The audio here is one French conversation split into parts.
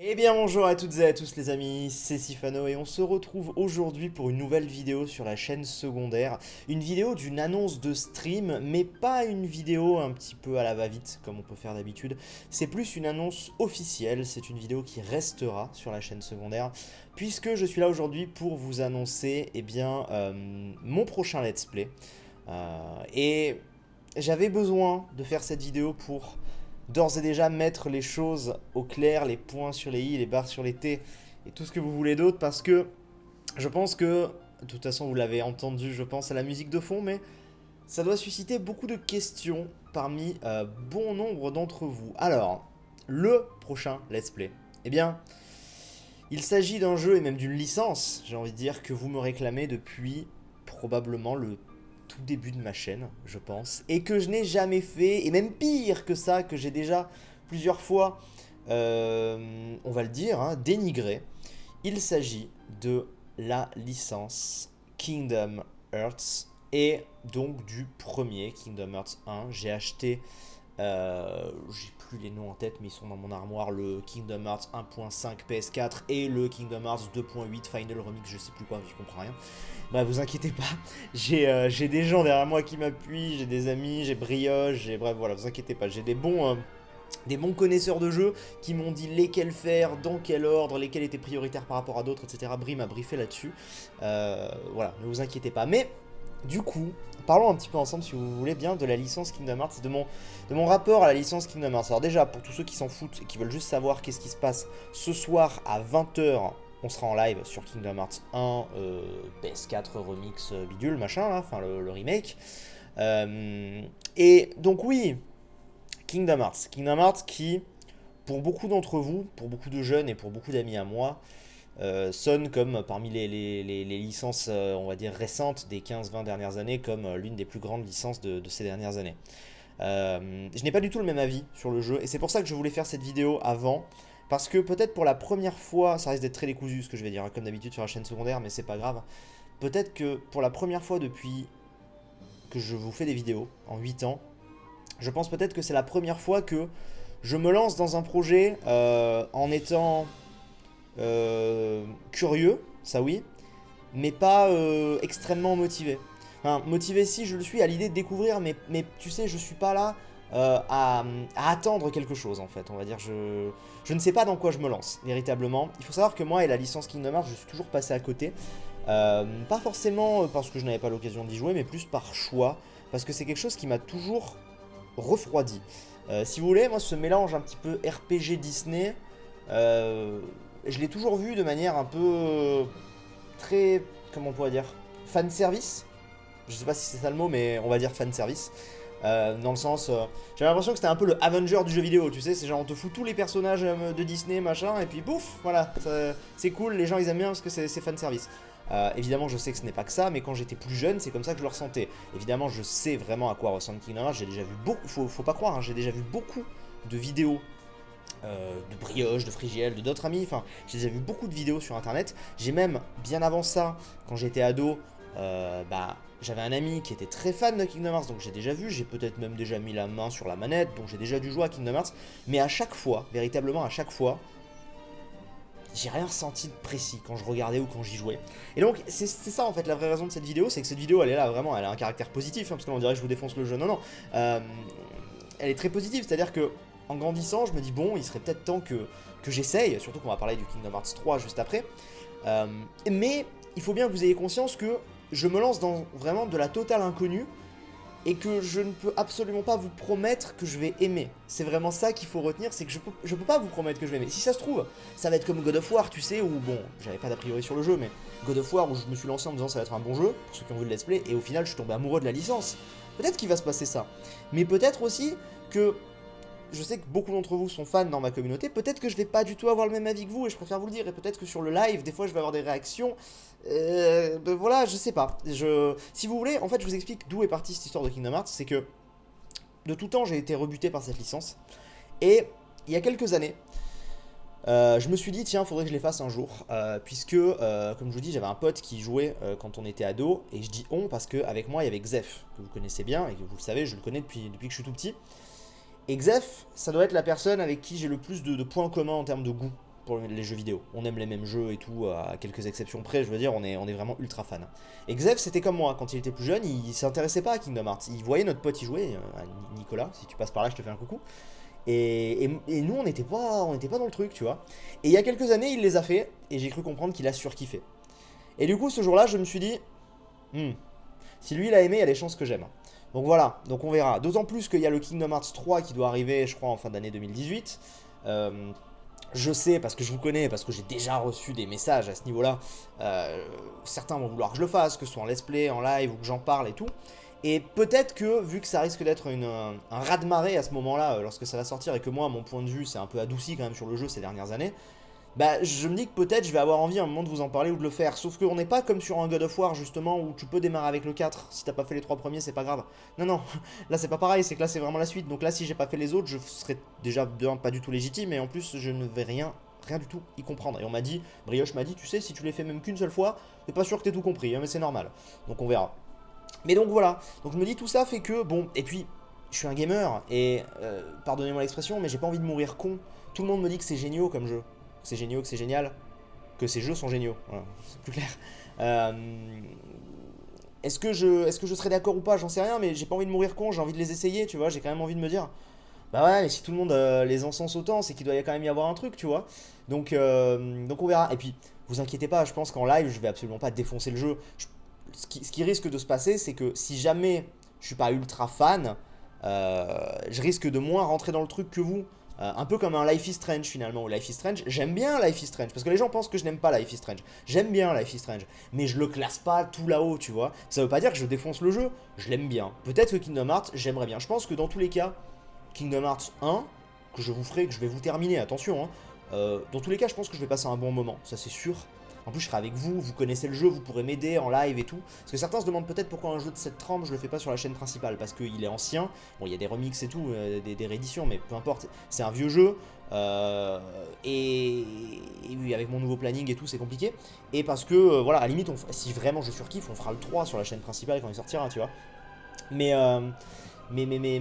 Eh bien bonjour à toutes et à tous les amis, c'est Sifano et on se retrouve aujourd'hui pour une nouvelle vidéo sur la chaîne secondaire. Une vidéo d'une annonce de stream, mais pas une vidéo un petit peu à la va-vite comme on peut faire d'habitude. C'est plus une annonce officielle, c'est une vidéo qui restera sur la chaîne secondaire. Puisque je suis là aujourd'hui pour vous annoncer mon prochain let's play. Et j'avais besoin de faire cette vidéo pour d'ores et déjà mettre les choses au clair, les points sur les i, les barres sur les t et tout ce que vous voulez d'autre parce que je pense que, de toute façon vous l'avez entendu je pense à la musique de fond, mais ça doit susciter beaucoup de questions parmi bon nombre d'entre vous. Alors, le prochain let's play, eh bien, il s'agit d'un jeu et même d'une licence, j'ai envie de dire, que vous me réclamez depuis probablement le tout début de ma chaîne, je pense, et que je n'ai jamais fait, et même pire que ça, que j'ai déjà plusieurs fois, on va le dire, hein, dénigré. Il s'agit de la licence Kingdom Hearts, et donc du premier Kingdom Hearts 1. J'ai acheté, j'ai plus les noms en tête, mais ils sont dans mon armoire, le Kingdom Hearts 1.5 PS4 et le Kingdom Hearts 2.8 Final Remix, je sais plus quoi, je comprends rien. Bah vous inquiétez pas, j'ai des gens derrière moi qui m'appuient, j'ai des amis, j'ai Brioche, bref voilà, vous inquiétez pas, j'ai des bons connaisseurs de jeux qui m'ont dit lesquels faire, dans quel ordre, lesquels étaient prioritaires par rapport à d'autres, etc. Brie m'a briefé là-dessus, voilà, ne vous inquiétez pas. Mais du coup, parlons un petit peu ensemble si vous voulez bien de la licence Kingdom Hearts, de mon rapport à la licence Kingdom Hearts. Alors déjà, pour tous ceux qui s'en foutent et qui veulent juste savoir qu'est-ce qui se passe, ce soir à 20 h, on sera en live sur Kingdom Hearts 1, PS4 Remix bidule, machin, là, enfin le remake. Et donc oui, Kingdom Hearts qui, pour beaucoup d'entre vous, pour beaucoup de jeunes et pour beaucoup d'amis à moi, sonne comme parmi les licences, on va dire, récentes des 15-20 dernières années, comme l'une des plus grandes licences de ces dernières années. Je n'ai pas du tout le même avis sur le jeu, et c'est pour ça que je voulais faire cette vidéo avant, parce que peut-être pour la première fois, ça risque d'être très décousu ce que je vais dire, hein, comme d'habitude sur la chaîne secondaire, mais c'est pas grave. Peut-être que pour la première fois depuis que je vous fais des vidéos, en 8 ans, je pense peut-être que c'est la première fois que je me lance dans un projet en étant curieux, ça oui, mais pas extrêmement motivé. Enfin, motivé si je le suis à l'idée de découvrir, mais tu sais, je suis pas là à attendre quelque chose en fait. On va dire, je ne sais pas dans quoi je me lance, véritablement. Il faut savoir que moi et la licence Kingdom Hearts, je suis toujours passé à côté. Pas forcément parce que je n'avais pas l'occasion d'y jouer, mais plus par choix, parce que c'est quelque chose qui m'a toujours refroidi. Si vous voulez, moi ce mélange un petit peu RPG Disney, je l'ai toujours vu de manière un peu très, comment on pourrait dire, fan service. Je sais pas si c'est ça le mot, mais on va dire fan service. Dans le sens, j'avais l'impression que c'était un peu le Avenger du jeu vidéo, tu sais, c'est genre on te fout tous les personnages de Disney, machin, et puis pouf, voilà, c'est cool, les gens ils aiment bien parce que c'est fan service. Évidemment, je sais que ce n'est pas que ça, mais quand j'étais plus jeune, c'est comme ça que je le ressentais. Évidemment, je sais vraiment à quoi ressemble Kingdom Hearts, j'ai déjà vu beaucoup, faut pas croire, hein, j'ai déjà vu beaucoup de vidéos de Brioche, de Frigiel, de d'autres amis, enfin, j'ai déjà vu beaucoup de vidéos sur internet. J'ai même, bien avant ça, quand j'étais ado, j'avais un ami qui était très fan de Kingdom Hearts, donc j'ai déjà vu, j'ai peut-être même déjà mis la main sur la manette, donc j'ai déjà dû jouer à Kingdom Hearts, mais à chaque fois, véritablement à chaque fois, j'ai rien ressenti de précis quand je regardais ou quand j'y jouais. Et donc, c'est ça en fait la vraie raison de cette vidéo, c'est que cette vidéo, elle est là vraiment, elle a un caractère positif, hein, parce que là on dirait que je vous défonce le jeu, non, non. Elle est très positive, c'est-à-dire que en grandissant, je me dis bon, il serait peut-être temps que j'essaye, surtout qu'on va parler du Kingdom Hearts 3 juste après. Mais il faut bien que vous ayez conscience que je me lance dans vraiment de la totale inconnue et que je ne peux absolument pas vous promettre que je vais aimer. C'est vraiment ça qu'il faut retenir, c'est que je peux pas vous promettre que je vais aimer. Si ça se trouve, ça va être comme God of War, tu sais, où bon, j'avais pas d'a priori sur le jeu, mais God of War où je me suis lancé en me disant ça va être un bon jeu, pour ceux qui ont vu le let's play, et au final je suis tombé amoureux de la licence. Peut-être qu'il va se passer ça. Mais peut-être aussi que je sais que beaucoup d'entre vous sont fans dans ma communauté, peut-être que je vais pas du tout avoir le même avis que vous, et je préfère vous le dire, et peut-être que sur le live, des fois je vais avoir des réactions, voilà, je sais pas. Si vous voulez, en fait je vous explique d'où est partie cette histoire de Kingdom Hearts, c'est que de tout temps j'ai été rebuté par cette licence, et il y a quelques années, je me suis dit tiens faudrait que je les fasse un jour puisque comme je vous dis j'avais un pote qui jouait quand on était ado, et je dis on parce qu'avec moi il y avait Xef que vous connaissez bien et que vous le savez, je le connais depuis que je suis tout petit. Et Xef, ça doit être la personne avec qui j'ai le plus de points communs en termes de goût pour les jeux vidéo. On aime les mêmes jeux et tout, à quelques exceptions près, je veux dire, on est vraiment ultra fan. Et Xev, c'était comme moi, quand il était plus jeune, il s'intéressait pas à Kingdom Hearts. Il voyait notre pote y jouer, Nicolas, si tu passes par là, je te fais un coucou. Et nous, on n'était pas dans le truc, tu vois. Et il y a quelques années, il les a fait, et j'ai cru comprendre qu'il a surkiffé. Et du coup, ce jour-là, je me suis dit, si lui, il a aimé, il y a des chances que j'aime. Donc voilà, donc on verra. D'autant plus qu'il y a le Kingdom Hearts 3 qui doit arriver, je crois, en fin d'année 2018. Je sais, parce que je vous connais, parce que j'ai déjà reçu des messages à ce niveau-là. Certains vont vouloir que je le fasse, que ce soit en let's play, en live, ou que j'en parle et tout. Et peut-être que, vu que ça risque d'être un raz-de-marée à ce moment-là, lorsque ça va sortir, et que moi, mon point de vue, c'est un peu adouci quand même sur le jeu ces dernières années, bah je me dis que peut-être je vais avoir envie à un moment de vous en parler ou de le faire. Sauf qu'on n'est pas comme sur un God of War justement où tu peux démarrer avec le 4. Si t'as pas fait les 3 premiers, c'est pas grave. Non, non, là c'est pas pareil, c'est que là c'est vraiment la suite. Donc là si j'ai pas fait les autres, je serais déjà pas du tout légitime. Et en plus je ne vais rien du tout y comprendre. Et on m'a dit, Brioche m'a dit, tu sais, si tu les fais même qu'une seule fois, t'es pas sûr que t'aies tout compris, hein, mais c'est normal. Donc on verra. Mais donc voilà, donc je me dis tout ça fait que, bon, et puis je suis un gamer et pardonnez-moi l'expression, mais j'ai pas envie de mourir con. Tout le monde me dit que c'est génial comme jeu. C'est génial, que c'est génial, que ces jeux sont géniaux. Voilà, c'est plus clair. Est-ce que je serais d'accord ou pas? J'en sais rien, mais j'ai pas envie de mourir con, j'ai envie de les essayer, tu vois. J'ai quand même envie de me dire, bah ouais, mais si tout le monde les encense autant, c'est qu'il doit quand même y avoir un truc, tu vois. Donc on verra. Et puis, vous inquiétez pas, je pense qu'en live, je vais absolument pas défoncer le jeu. Ce qui risque de se passer, c'est que si jamais je suis pas ultra fan, je risque de moins rentrer dans le truc que vous. Un peu comme un Life is Strange finalement. Life is Strange, j'aime bien Life is Strange. Parce que les gens pensent que je n'aime pas Life is Strange. J'aime bien Life is Strange. Mais je le classe pas tout là-haut, tu vois. Ça veut pas dire que je défonce le jeu. Je l'aime bien. Peut-être que Kingdom Hearts, j'aimerais bien. Je pense que dans tous les cas, Kingdom Hearts 1, que je vous ferai, que je vais vous terminer, attention. Dans tous les cas, je pense que je vais passer un bon moment. Ça, c'est sûr. En plus, je serai avec vous, vous connaissez le jeu, vous pourrez m'aider en live et tout. Parce que certains se demandent peut-être pourquoi un jeu de cette trempe, je le fais pas sur la chaîne principale. Parce qu'il est ancien. Bon, il y a des remixes et tout, des rééditions, mais peu importe. C'est un vieux jeu. Et oui, avec mon nouveau planning et tout, c'est compliqué. Et parce que, voilà, à la limite, si vraiment je surkiffe, on fera le 3 sur la chaîne principale quand il sortira, tu vois. Mais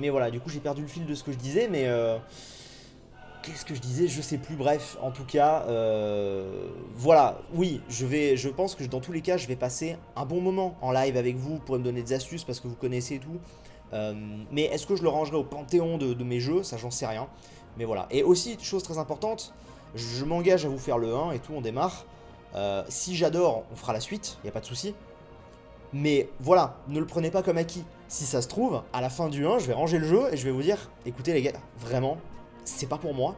voilà, du coup, j'ai perdu le fil de ce que je disais, mais... Qu'est-ce que je disais? Je sais plus, bref, en tout cas, voilà, oui, je pense que dans tous les cas, je vais passer un bon moment en live avec vous, vous pourrez me donner des astuces parce que vous connaissez et tout, mais est-ce que je le rangerai au panthéon de mes jeux? Ça, j'en sais rien, mais voilà. Et aussi, chose très importante, je m'engage à vous faire le 1 et tout, on démarre, si j'adore, on fera la suite, y a pas de souci, mais voilà, ne le prenez pas comme acquis. Si ça se trouve, à la fin du 1, je vais ranger le jeu et je vais vous dire, écoutez les gars, vraiment, c'est pas pour moi.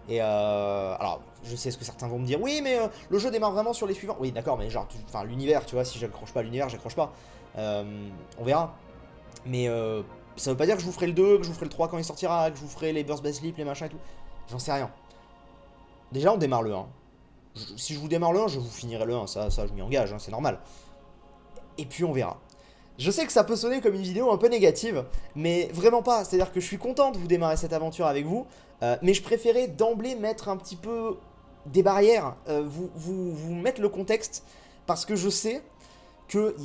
Et alors, je sais ce que certains vont me dire, oui, mais le jeu démarre vraiment sur les suivants. Oui, d'accord, mais genre, enfin, l'univers, tu vois, si j'accroche pas à l'univers, j'accroche pas. On verra. Mais ça veut pas dire que je vous ferai le 2, que je vous ferai le 3 quand il sortira, que je vous ferai les Burst Best Sleep, les machins et tout. J'en sais rien. Déjà, on démarre le 1. Si je vous démarre le 1, je vous finirai le 1, ça je m'y engage, hein, c'est normal. Et puis on verra. Je sais que ça peut sonner comme une vidéo un peu négative, mais vraiment pas. C'est-à-dire que je suis content de vous démarrer cette aventure avec vous, mais je préférais d'emblée mettre un petit peu des barrières, vous mettre le contexte, parce que je sais que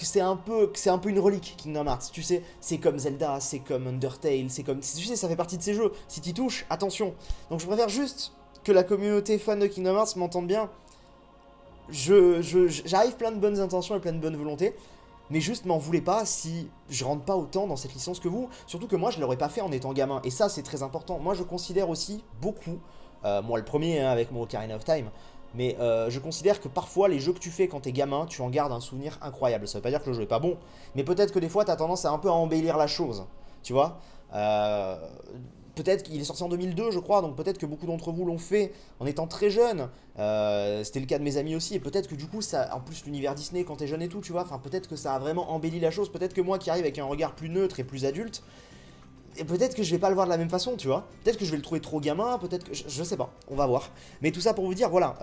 c'est un peu une relique Kingdom Hearts. Tu sais, c'est comme Zelda, c'est comme Undertale, c'est comme, tu sais, ça fait partie de ces jeux. Si t'y touches, attention. Donc je préfère juste que la communauté fan de Kingdom Hearts m'entende bien. J'arrive plein de bonnes intentions et plein de bonnes volontés. Mais juste m'en voulez pas si je rentre pas autant dans cette licence que vous. Surtout que moi je l'aurais pas fait en étant gamin. Et ça c'est très important. Moi je considère aussi beaucoup, moi le premier hein, avec mon Ocarina of Time, mais je considère que parfois les jeux que tu fais quand t'es gamin, tu en gardes un souvenir incroyable. Ça veut pas dire que le jeu est pas bon, mais peut-être que des fois t'as tendance à un peu à embellir la chose. Tu vois peut-être qu'il est sorti en 2002 je crois, donc peut-être que beaucoup d'entre vous l'ont fait en étant très jeune, c'était le cas de mes amis aussi, et peut-être que du coup, ça, en plus l'univers Disney quand t'es jeune et tout, tu vois, enfin peut-être que ça a vraiment embelli la chose, peut-être que moi qui arrive avec un regard plus neutre et plus adulte, et peut-être que je vais pas le voir de la même façon, tu vois, peut-être que je vais le trouver trop gamin, peut-être que, je sais pas, on va voir. Mais tout ça pour vous dire, voilà,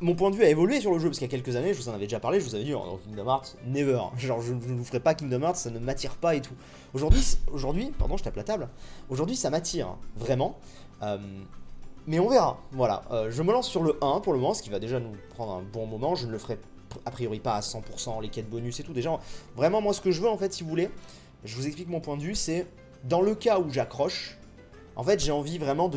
mon point de vue a évolué sur le jeu, parce qu'il y a quelques années, je vous en avais déjà parlé, je vous avais dit, oh, Kingdom Hearts, never. Genre, je ne vous ferai pas Kingdom Hearts, ça ne m'attire pas et tout. Aujourd'hui, pardon, je tape la table, aujourd'hui ça m'attire, hein, vraiment. Mais on verra, voilà. Je me lance sur le 1 pour le moment, ce qui va déjà nous prendre un bon moment. Je ne le ferai a priori pas à 100%, les quêtes bonus et tout. Déjà, vraiment, moi, ce que je veux, en fait, si vous voulez, je vous explique mon point de vue, c'est dans le cas où j'accroche, En fait, j'ai envie vraiment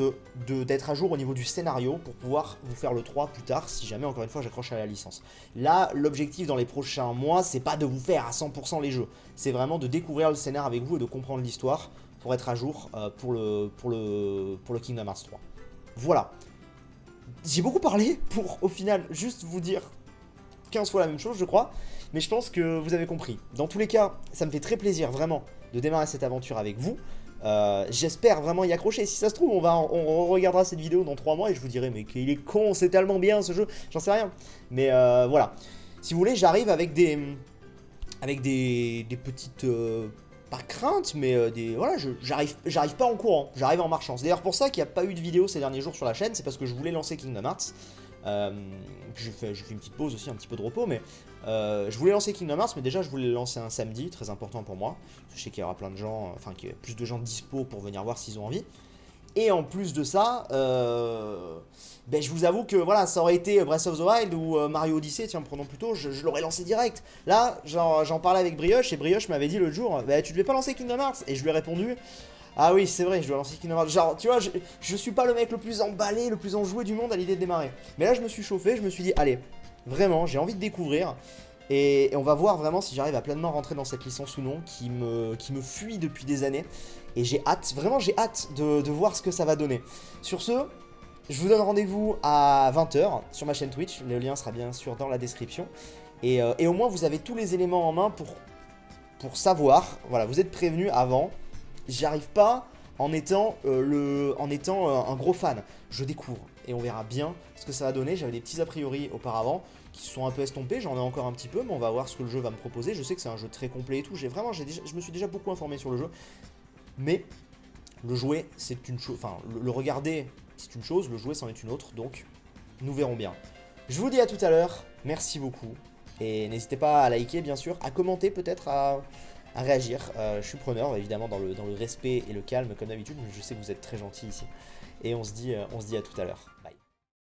d'être à jour au niveau du scénario pour pouvoir vous faire le 3 plus tard, si jamais, encore une fois, j'accroche à la licence. Là, l'objectif dans les prochains mois, c'est pas de vous faire à 100% les jeux. C'est vraiment de découvrir le scénar avec vous et de comprendre l'histoire pour être à jour pour le Kingdom Hearts 3. Voilà. J'ai beaucoup parlé pour, au final, juste vous dire 15 fois la même chose, je crois. Mais je pense que vous avez compris. Dans tous les cas, ça me fait très plaisir, vraiment, de démarrer cette aventure avec vous. J'espère vraiment y accrocher. Si ça se trouve, on regardera cette vidéo dans 3 mois et je vous dirai mais qu'il est con, c'est tellement bien ce jeu, j'en sais rien. Mais voilà. Si vous voulez, j'arrive avec des petites pas craintes, mais voilà, j'arrive pas en courant, j'arrive en marchant. C'est d'ailleurs pour ça qu'il n'y a pas eu de vidéo ces derniers jours sur la chaîne, c'est parce que je voulais lancer Kingdom Hearts. Je fais une petite pause aussi, un petit peu de repos, mais je voulais lancer Kingdom Hearts, mais déjà je voulais le lancer un samedi, très important pour moi. Je sais qu'il y aura plein de gens, enfin qu'il y a plus de gens dispo pour venir voir s'ils ont envie. Et en plus de ça, ben je vous avoue que voilà, ça aurait été Breath of the Wild ou Mario Odyssey, tiens, prenons plutôt, je l'aurais lancé direct. Là, j'en parlais avec Brioche, et Brioche m'avait dit l'autre jour, bah, tu devais pas lancer Kingdom Hearts. Et je lui ai répondu, ah oui, c'est vrai, je dois lancer Kingdom Hearts. Genre, tu vois, je suis pas le mec le plus emballé, le plus enjoué du monde à l'idée de démarrer. Mais là, je me suis chauffé, je me suis dit, allez, vraiment, j'ai envie de découvrir. Et on va voir vraiment si j'arrive à pleinement rentrer dans cette licence ou non, qui me fuit depuis des années. Et j'ai hâte, vraiment j'ai hâte de voir ce que ça va donner. Sur ce, je vous donne rendez-vous à 20 h sur ma chaîne Twitch. Le lien sera bien sûr dans la description. Et au moins vous avez tous les éléments en main pour savoir. Voilà, vous êtes prévenus avant. J'y arrive pas en étant un gros fan. Je découvre et on verra bien ce que ça va donner. J'avais des petits a priori auparavant qui se sont un peu estompés, j'en ai encore un petit peu, mais on va voir ce que le jeu va me proposer. Je sais que c'est un jeu très complet et tout, je me suis déjà beaucoup informé sur le jeu, mais le jouer c'est une chose, enfin le regarder c'est une chose, le jouer c'en est une autre, donc nous verrons bien. Je vous dis à tout à l'heure, merci beaucoup, et n'hésitez pas à liker bien sûr, à commenter peut-être, à réagir, je suis preneur évidemment dans le respect et le calme comme d'habitude, mais je sais que vous êtes très gentils ici, et on se dit à tout à l'heure, bye.